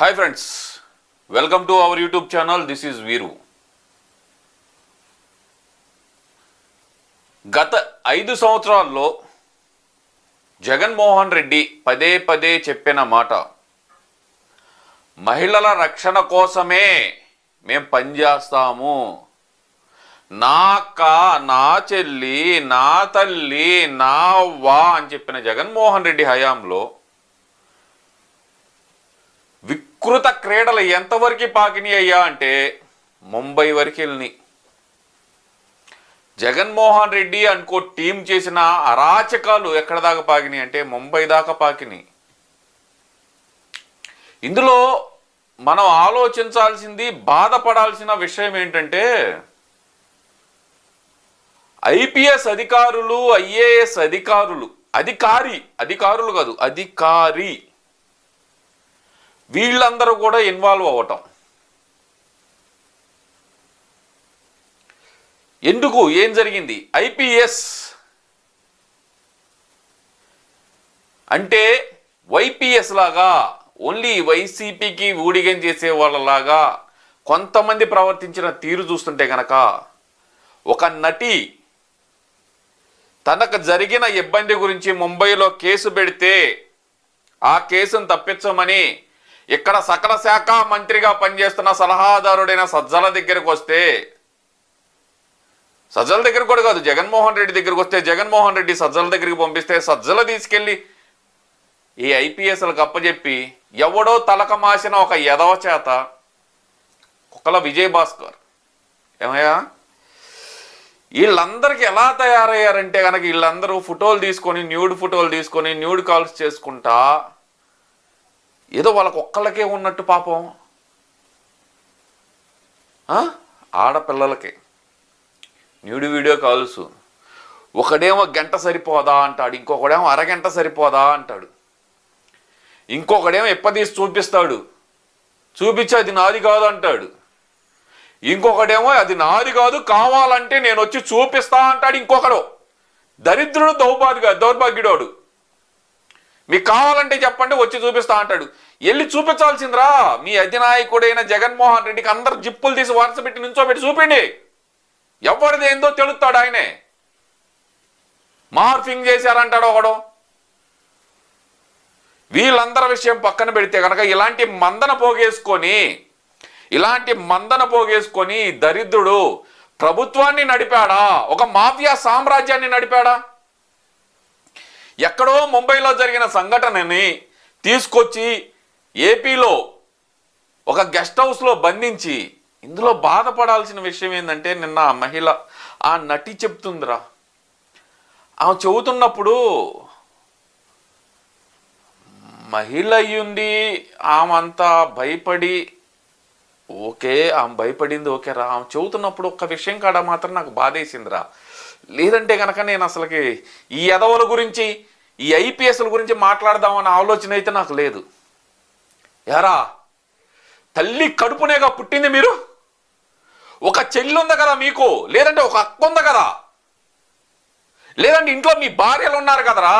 Hi friends, welcome to our YouTube channel. This is వీరు. గత 5 సంవత్సరాల్లో జగన్మోహన్ రెడ్డి పదే పదే చెప్పిన మాట, మహిళల రక్షణ కోసమే మేము పనిచేస్తాము. నా అక్క, నా చెల్లి, నా తల్లి, నా అవ్వ అని చెప్పిన జగన్మోహన్ రెడ్డి హయాంలో వికృత క్రీడలు ఎంతవరకు పాకినాయి అయ్యా అంటే ముంబై వరకు వెళ్ళినాయి. జగన్మోహన్ రెడ్డి అనుకో టీం చేసిన అరాచకాలు ఎక్కడ దాకా పాకినాయి అంటే ముంబై దాకా పాకినాయి. ఇందులో మనం ఆలోచించాల్సింది, బాధపడాల్సిన విషయం ఏంటంటే ఐపీఎస్ అధికారులు, ఐఏఎస్ అధికారులు, అధికారులు కాదు, అధికారి, వీళ్ళందరూ కూడా ఇన్వాల్వ్ అవ్వటం ఎందుకు? ఏం జరిగింది? ఐపీఎస్ అంటే వైపీఎస్ లాగా ఓన్లీ వైసీపీకి ఊడిగం చేసే వాళ్ళలాగా కొంతమంది ప్రవర్తించిన తీరు చూస్తుంటే గనక, ఒక నటి తనకు జరిగిన ఇబ్బంది గురించి ముంబైలో కేసు పెడితే ఆ కేసును తప్పించమని ఇక్కడ సకల శాఖ మంత్రిగా పనిచేస్తున్న సలహాదారుడైన సజ్జల దగ్గరకు వస్తే, సజ్జల దగ్గర కూడా కాదు, జగన్మోహన్ రెడ్డి దగ్గరకు వస్తే, జగన్మోహన్ రెడ్డి సజ్జల దగ్గరికి పంపిస్తే సజ్జల తీసుకెళ్ళి ఈ ఐపీఎస్లకు అప్పచెప్పి ఎవడో తలక మాసిన ఒక ఎదవ చేత, కుక్కల విజయ్ భాస్కర్, ఏమయ్యా వీళ్ళందరికీ ఎలా తయారయ్యారంటే కనుక, వీళ్ళందరూ ఫోటోలు తీసుకొని, న్యూడ్ ఫోటోలు తీసుకొని న్యూడ్ కాల్స్ చేసుకుంటా ఏదో వాళ్ళకు ఒక్కళ్ళకే ఉన్నట్టు పాపం. ఆడపిల్లలకి న్యూడ్ వీడియో కాల్స్, ఒకడేమో గంట సరిపోదా అంటాడు, ఇంకొకడేమో అరగంట సరిపోదా అంటాడు, ఇంకొకడేమో ఎప్పదీసి చూపిస్తాడు, చూపించి అది నాది కాదు అంటాడు, ఇంకొకడేమో అది నాది కాదు కావాలంటే నేను వచ్చి చూపిస్తా అంటాడు, ఇంకొకడు దరిద్రుడు, దౌర్భాగ్యుడోడు, మీకు కావాలంటే చెప్పండి వచ్చి చూపిస్తా అంటాడు. వెళ్ళి చూపించాల్సిందిరా మీ అధినాయకుడైన జగన్మోహన్ రెడ్డికి అందరు జిప్పులు తీసి వరుస పెట్టి నుంచోబెట్టి చూపిండి, ఎవరిది ఏందో తెలుస్తాడు. ఆయనే మార్ఫింగ్ చేశారంటాడు ఒకడు. వీళ్ళందరి విషయం పక్కన పెడితే కనుక ఇలాంటి మందన పోగేసుకొని దరిద్రుడు ప్రభుత్వాన్ని నడిపాడా, ఒక మాఫియా సామ్రాజ్యాన్ని నడిపాడా? ఎక్కడో ముంబైలో జరిగిన సంఘటనని తీసుకొచ్చి ఏపీలో ఒక గెస్ట్ హౌస్లో బంధించి, ఇందులో బాధపడాల్సిన విషయం ఏంటంటే, నిన్న ఆ నటి చెప్తుందిరా, ఆమె చెబుతున్నప్పుడు మహిళ అయ్యుండి ఆమె అంతా భయపడి, ఓకే ఆమె భయపడింది ఓకేరా, ఆమె చెబుతున్నప్పుడు ఒక్క విషయం కాడ మాత్రం నాకు బాధేసిందిరా. లేదంటే కనుక నేను అసలుకి ఈ ఎదవల గురించి, ఈ ఐపీఎస్ల గురించి మాట్లాడదామన్న ఆలోచన అయితే నాకు లేదు. యారా, తల్లి కడుపునేగా పుట్టింది మీరు, ఒక చెల్లి ఉంది కదా మీకు, లేదంటే ఒక అక్క ఉంది కదా, లేదంటే ఇంట్లో మీ భార్యలు ఉన్నారు కదరా,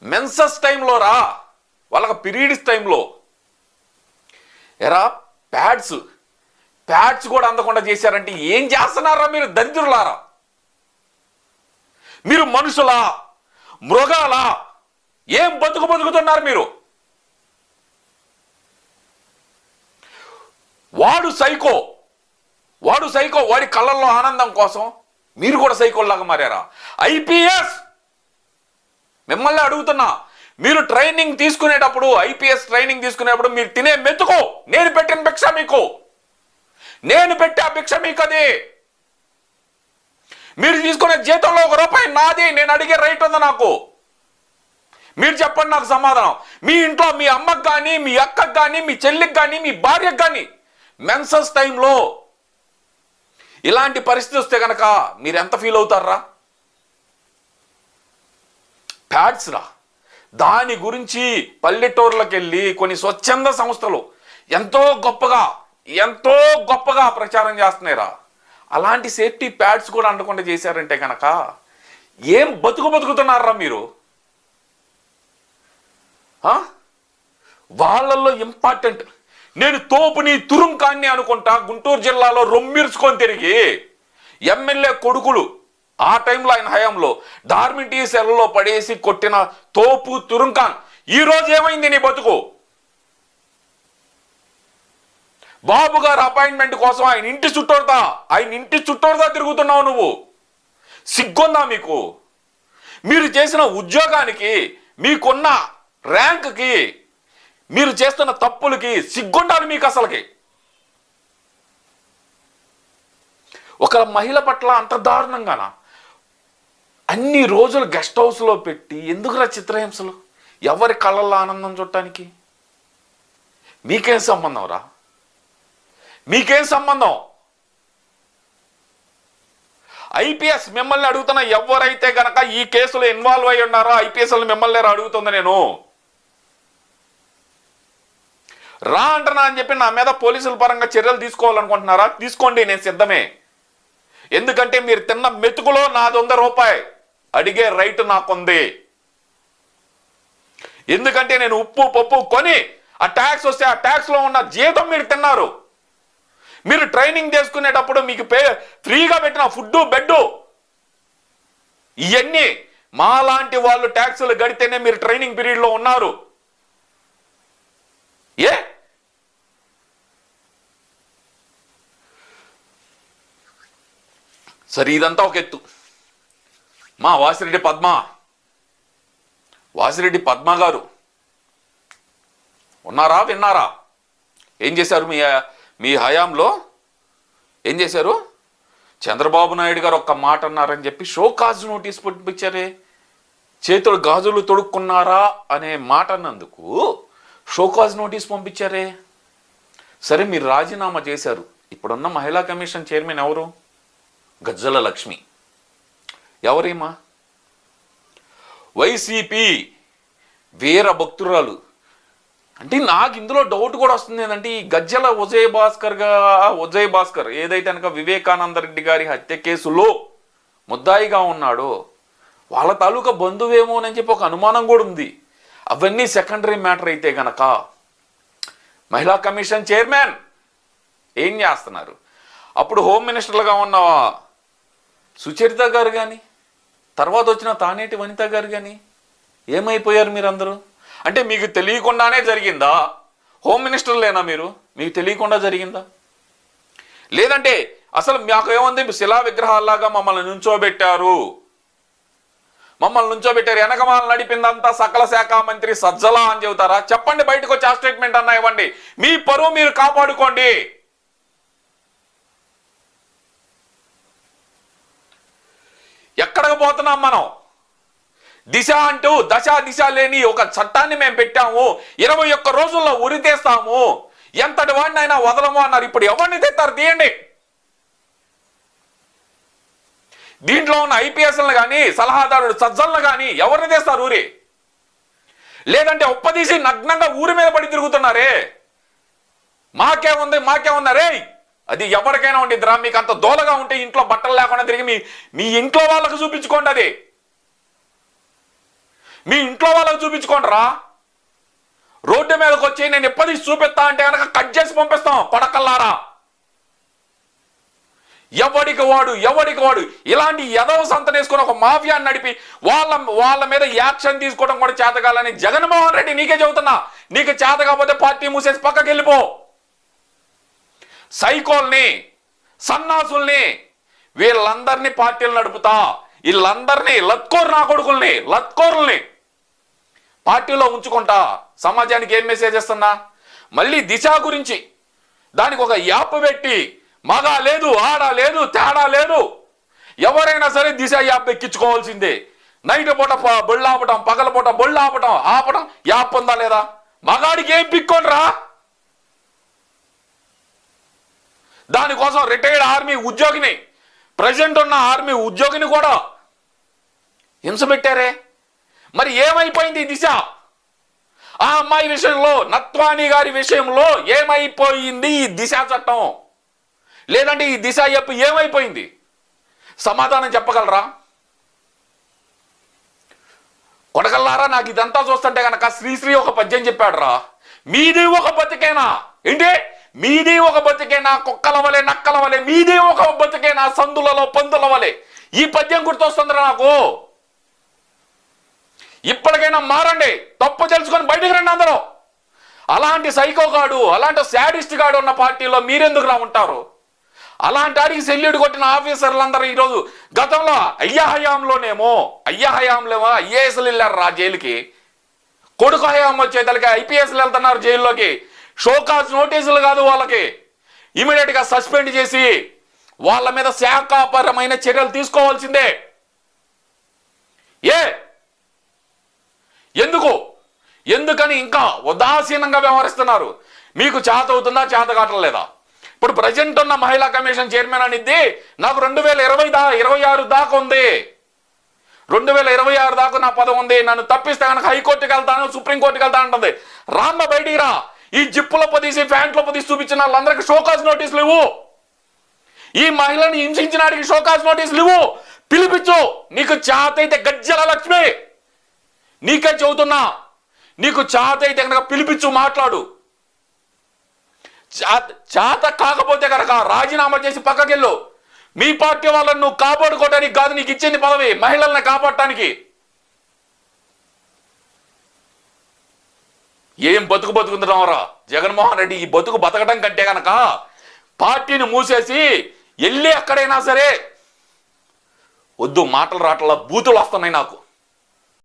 మెన్సస్ టైంలో రా, వాళ్ళకి పీరియడ్స్ టైంలో ఎరా ప్యాడ్స్ కూడా అందకుండా చేశారంటే ఏం చేస్తున్నారా మీరు? దరిద్రులారా, మీరు మనుషులా మృగాలా? ఏం బతుకుతున్నారు మీరు? వాడు సైకో, వాడి కళ్ళల్లో ఆనందం కోసం మీరు కూడా సైకోల్లాగా మారారా? ఐపీఎస్ మిమ్మల్ని అడుగుతున్నా, మీరు ట్రైనింగ్ తీసుకునేటప్పుడు, ఐపీఎస్ ట్రైనింగ్ తీసుకునేటప్పుడు మీరు తినే మెతుకో నేను పెట్టిన భిక్ష మీకు, నేను పెట్టే ఆ భిక్ష మీకు, అది మీరు తీసుకునే జీతంలో ₹1 నాది, నేను అడిగే రైట్ ఉంది నాకు. మీరు చెప్పండి నాకు సమాధానం. మీ ఇంట్లో మీ అమ్మకు కానీ, మీ అక్కకు కానీ, మీ చెల్లికి కానీ, మీ భార్యకు కానీ మెన్సస్ టైంలో ఇలాంటి పరిస్థితి వస్తే కనుక మీరు ఎంత ఫీల్ అవుతారా? ప్యాడ్స్ రా, దాని గురించి పల్లెటూర్లకు వెళ్ళి కొన్ని స్వచ్ఛంద సంస్థలు ఎంతో గొప్పగా ప్రచారం చేస్తున్నాయిరా. అలాంటి సేఫ్టీ ప్యాడ్స్ కూడా అందకుండా చేశారంటే కనుక ఏం బతుకుతున్నారా మీరు? వాళ్ళల్లో ఇంపార్టెంట్. నేను తోపుని తురుంకాన్ని అనుకుంటా గుంటూరు జిల్లాలో రొమ్మిర్చుకొని తిరిగి ఎమ్మెల్యే కొడుకులు ఆ టైంలో ఆయన హయాంలో డార్మిటీ సెల్లో పడేసి కొట్టిన తోపు తురుంకాన్ ఈరోజు ఏమైంది నీ బతుకు? బాబు గారు అపాయింట్మెంట్ కోసం ఆయన ఇంటి చుట్టూరుదా తిరుగుతున్నావు నువ్వు. సిగ్గుందా మీకు? మీరు చేసిన ఉద్యోగానికి, మీకున్న ర్యాంక్కి, మీరు చేస్తున్న తప్పులకి సిగ్గుండాలి మీకు అసలుకి. ఒక మహిళ పట్ల అంత దారుణంగానా? అన్ని రోజులు గెస్ట్ హౌస్లో పెట్టి ఎందుకురా చిత్రహింసలు? ఎవరి కళ్ళల్లో ఆనందం చూడటానికి? మీకేం సంబంధం రా? మీకేం సంబంధం? ఐపీఎస్ మిమ్మల్ని అడుగుతున్న ఎవరైతే గనక ఈ కేసులో ఇన్వాల్వ్ అయి ఉన్నారో ఐపీఎస్లు మిమ్మల్ని అడుగుతుంది. నేను రా అంటున్నా అని చెప్పి నా మీద పోలీసుల పరంగా చర్యలు తీసుకోవాలనుకుంటున్నారా? తీసుకోండి, నేను సిద్ధమే. ఎందుకంటే మీరు తిన్న మెతుకులో నాది ₹100 అడిగే రైట్ నాకుంది. ఎందుకంటే నేను ఉప్పు పప్పు కొని ఆ ట్యాక్స్ వస్తే ఆ ట్యాక్స్ లో ఉన్న జీతం మీరు తిన్నారు. మీరు ట్రైనింగ్ చేసుకునేటప్పుడు మీకు ఫ్రీగా పెట్టిన ఫుడ్ బెడ్ ఇవన్నీ మాలాంటి వాళ్ళు ట్యాక్సులు గడితేనే మీరు ట్రైనింగ్ పీరియడ్ లో ఉన్నారు. ఏ సరే, ఇదంతా ఒక ఎత్తు. మా వాసిరెడ్డి పద్మ గారు ఉన్నారా? విన్నారా? ఏం చేశారు మీ హయాంలో? ఏం చేశారు? చంద్రబాబు నాయుడు గారు ఒక్క మాట అన్నారని చెప్పి షోకాజ్ నోటీస్ పంపించారే. చేతులు గాజులు తొడుక్కున్నారా అనే మాట అన్నందుకు షోకాజ్ నోటీస్ పంపించారే. సరే, మీరు రాజీనామా చేశారు. ఇప్పుడున్న మహిళా కమిషన్ చైర్మన్ ఎవరు? గజ్జల లక్ష్మి. ఎవరేమా? వైసీపీ వీర భక్తురాలు. అంటే నాకు ఇందులో డౌట్ కూడా వస్తుంది ఏంటంటే ఈ గజ్జల ఉజయ్ భాస్కర్ ఏదైతే కనుక వివేకానంద రెడ్డి గారి హత్య కేసులో ముద్దాయిగా ఉన్నాడో వాళ్ళ తాలూకా బంధువేమోనని చెప్పి ఒక అనుమానం కూడా ఉంది. అవన్నీ సెకండరీ మ్యాటర్ అయితే గనక మహిళా కమిషన్ చైర్మన్ ఏం చేస్తున్నారు? అప్పుడు హోమ్ మినిస్టర్లుగా ఉన్న సుచరిత గారు కానీ తర్వాత వచ్చిన తానేటి వనిత గారు కానీ ఏమైపోయారు మీరందరూ? అంటే మీకు తెలియకుండానే జరిగిందా? హోమ్ మినిస్టర్లేనా మీరు? మీకు తెలియకుండా జరిగిందా? లేదంటే అసలు మాకు ఏముంది, శిలా విగ్రహాల్లాగా మమ్మల్ని నుంచోబెట్టారు, వెనకమాల నడిపిందంతా సకల శాఖ మంత్రి సజ్జలా అని చెబుతారా? చెప్పండి, బయటకు వచ్చి ఆ స్టేట్మెంట్ అన్నా ఇవ్వండి. మీ పరువు మీరు కాపాడుకోండి. ఎక్కడికి పోతున్నాం మనం? దిశ అంటూ దశ లేని ఒక చట్టాన్ని మేము పెట్టాము. 21 రోజుల్లో ఉరితేస్తాము, ఎంతటి వాడిని అయినా వదలము అన్నారు. ఇప్పుడు ఎవరిని తెస్తారు? తీయండి. దీంట్లో ఉన్న ఐపీఎస్లను కానీ సలహాదారుడు సజ్జలను కానీ ఎవరిని తెస్తారు ఊరి? లేదంటే ఉప్పదీసి నగ్నంగా ఊరి మీద పడి తిరుగుతున్నారే. మాకేముందరే? అది ఎవరికైనా ఉండిద్దిరా. మీకు అంత దోలగా ఉంటే ఇంట్లో బట్టలు లేకుండా తిరిగి మీ ఇంట్లో వాళ్ళకు చూపించుకోండి. అది మీ ఇంట్లో వాళ్ళకు చూపించుకోండి రా. రోడ్డు మీదకి వచ్చి నేను ఎప్పటి చూపిస్తా అంటే కనుక కట్ చేసి పంపిస్తాం కొడకల్లారా. ఎవడికి వాడు ఇలాంటి ఎదవ సంతనేసుకుని ఒక మాఫియాని నడిపి వాళ్ళ మీద యాక్షన్ తీసుకోవడం కూడా చేతకాలని జగన్మోహన్ రెడ్డి నీకే చెబుతున్నా. నీకు చేత కాకపోతే పార్టీ మూసేసి పక్కకి వెళ్ళిపో. సైకోల్ని, సన్నాసుల్ని, వీళ్ళందరినీ పార్టీలు నడుపుతా, వీళ్ళందరినీ లత్కోరుల్ని పార్టీలో ఉంచుకుంటా. సమాజానికి ఏం మెసేజ్ ఇస్తున్నా? మళ్ళీ దిశ గురించి దానికి ఒక యాప్ పెట్టి మగా లేదు, ఆడ లేదు, తేడా లేదు, ఎవరైనా సరే దిశ యాప్ ఎక్కించుకోవాల్సిందే. నైట్ పూట బొళ్ళు ఆపటం, పగల పూట బొళ్ళు ఆపటం యాప్ ఉందా లేదా? మగాడికి ఏం పిక్కోండ్రా? దానికోసం రిటైర్డ్ ఆర్మీ ఉద్యోగిని, ప్రజెంట్ ఉన్న ఆర్మీ ఉద్యోగిని కూడా హింస పెట్టారే. మరి ఏమైపోయింది దిశ? ఆ అమ్మాయి విషయంలో, నత్వాని గారి విషయంలో ఏమైపోయింది ఈ దిశ చట్టం? లేదంటే ఈ దిశ యాప్ ఏమైపోయింది? సమాధానం చెప్పగలరా? కొడగల్లారా, నాకు ఇదంతా చూస్తుంటే కనుక శ్రీశ్రీ ఒక పద్యం చెప్పాడు రా. మీది ఒక బతికేనా? ఏంటి మీది ఒక బతికేనా? కుక్కల వలె నక్కల వలె మీది ఒక బతికేనా? సందులలో పందుల వలె. ఈ పద్యం గుర్తొస్తుందిరా నాకు. ఇప్పటికైనా మారండి, తప్పు తెలుసుకొని బయటికి రండి అందరూ. అలాంటి సైకోగాడు, అలాంటి శాడిస్ట్ గాడు ఉన్న పార్టీలో మీరెందుకులా ఉంటారు? అలాంటి వాడికి సెల్యూట్ కొట్టిన ఆఫీసర్లందరూ ఈరోజు, గతంలో అయ్యా హయాంలోనేమో ఐఏఎస్లు వెళ్ళారు రా జైలుకి. కొడుకు హయాం వచ్చేతలకి ఐపీఎస్లు వెళ్తున్నారు జైల్లోకి. షోకాజ్ నోటీసులు కాదు, వాళ్ళకి ఇమీడియట్ గా సస్పెండ్ చేసి వాళ్ళ మీద శాఖాపరమైన చర్యలు తీసుకోవాల్సిందే. ఎందుకని ఇంకా ఉదాసీనంగా వ్యవహరిస్తున్నారు? మీకు చేత అవుతుందా, చేత కావట్లేదా? ఇప్పుడు ప్రజెంట్ ఉన్న మహిళా కమిషన్ చైర్మన్ అనిద్ది నాకు 2026 దాకా ఉంది, 2026 దాకా నా పదవి ఉంది, నన్ను తప్పిస్తే కనుక హైకోర్టుకి వెళ్తాను, సుప్రీంకోర్టుకి వెళ్తాను అంటుంది. రామ్మ బయటికి రా. ఈ జిప్పులో పొదీసి ప్యాంట్లో పొదీసి చూపించిన వాళ్ళందరికీ షోకాజ్ నోటీసులు ఇవ్వు. ఈ మహిళని హింసించిన వాడికి షోకాజ్ నోటీసులు ఇవ్వు. పిలిపించు. నీకు చేత అయితే గజ్జల లక్ష్మి, నీకే చెబుతున్నా, నీకు చేత అయితే కనుక పిలిపించు, మాట్లాడు. చేత కాకపోతే కనుక రాజీనామా చేసి పక్కకెళ్ళు. మీ పార్టీ వాళ్ళని నువ్వు కాపాడుకోవడానికి కాదు నీకు ఇచ్చింది పదవి, మహిళల్ని కాపాడటానికి. ఏం బతుకుతున్నావురా జగన్మోహన్ రెడ్డి? ఈ బతుకు బతకడం కంటే కనుక పార్టీని మూసేసి వెళ్ళి ఎక్కడైనా సరే, వద్దు మాటలు రాటలా బూతులు వస్తున్నాయి నాకు.